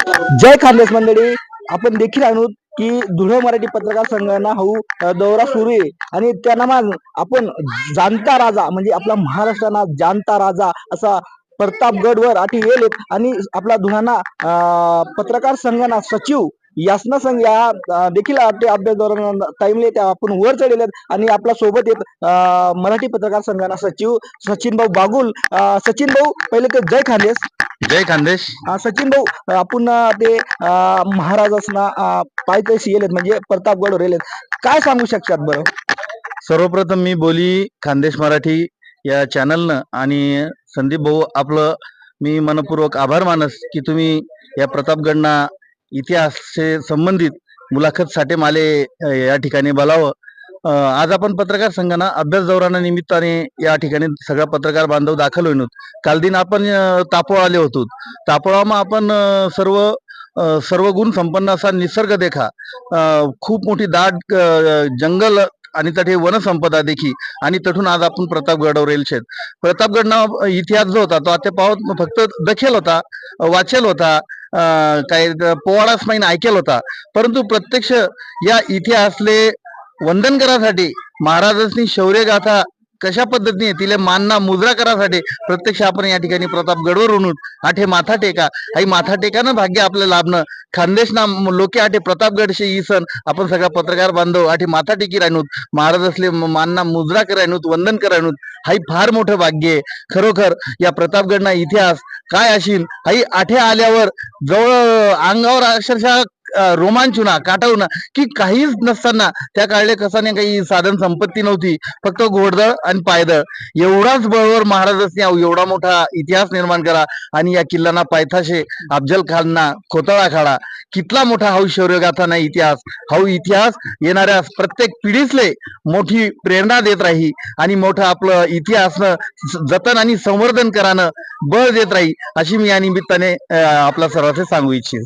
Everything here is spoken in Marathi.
जय खानदेश मंडळी. आपण देखील आणू की धुळे मराठी पत्रकार संघाना दौरा सुरू आहे आणि त्यांना मग आपण जाणता राजा म्हणजे आपला महाराष्ट्राना जाणता राजा असा प्रतापगडवर आठी येले आणि आपला धुळाना पत्रकार संघाना सचिव यासना संघ या देखील ते अभ्यास दौरान टाइमले त्या आपण वर चढलेले आणि आपल्या सोबत येत मराठी पत्रकार संघाना सचिव सचिन भाऊ बागुल. सचिन भाऊ पहिले तर जय खानदेश. जय खानदेश. सचिन भाऊ आपण ते महाराजांना पायथ्याशी येलेत म्हणजे प्रतापगडवर येलेत, काय सांगू शकतात बरं? सर्वप्रथम मी बोली खानदेश मराठी या चॅनलनं आणि संदीप भाऊ आपलं मी मनपूर्वक आभार मानस की तुम्ही या प्रतापगडना इतिहासचे संबंधित मुलाखतसाठी माले या ठिकाणी बोलावं. आज आपण पत्रकार संघाना अभ्यास दौराना निमित्ताने या ठिकाणी सगळा पत्रकार बांधव दाखल होईन. काल दिन आपण तापोळा आले होतो. तापोळामा आपण सर्व गुण संपन्न असा निसर्ग देखा, खूप मोठी दाट जंगल आणि तठे वनसंपदा देखी आणि तठून आज आपण प्रतापगडावर येईल शेत. प्रतापगडना इतिहास जो होता तो आता पाहत फक्त दखेल होता, वाचेल होता, काही पोवाडाच माहीन ऐकेल होता, परंतु प्रत्यक्ष या इतिहासले वंदन करासाठी महाराजांनी शौर्यगाथा कशा पद्धतीने तिले मानना मुजरा करासाठी प्रत्यक्ष आपण या ठिकाणी प्रतापगडवर उनून आठे माथा टेका आई माथा टेकानं भाग्य आपलं लाभणं. खानदेशना लोके आठे प्रतापगडशी ही सण आपण सगळा पत्रकार बांधव आठे माथा टेकी राहणूत, महाराज असले मानना मुजरा करायनूत, वंदन करायनूत. हाई फार मोठं भाग्य आहे. खरोखर या प्रतापगडना इतिहास काय असेल हाई आठे आल्यावर जवळ अंगावर अक्षरशः रोमांचुना काटावना की काहीच नसताना त्या काळले कसाने काही साधन संपत्ती नव्हती, फक्त घोडदळ आणि पायदळ एवढाच बळवर महाराजांनी एवढा मोठा इतिहास निर्माण करा आणि या किल्लाना पायथाशे अफजल खानना खोतळा खाडा कितला मोठा हाऊ शौर्यगाथा नाही इतिहास. हाऊ इतिहास येणाऱ्या प्रत्येक पिढीसले मोठी प्रेरणा देत राही आणि मोठं आपलं इतिहासनं जतन आणि संवर्धन करानं बळ देत राही अशी मी या निमित्ताने आपला सर्वांचे सांगू इच्छित.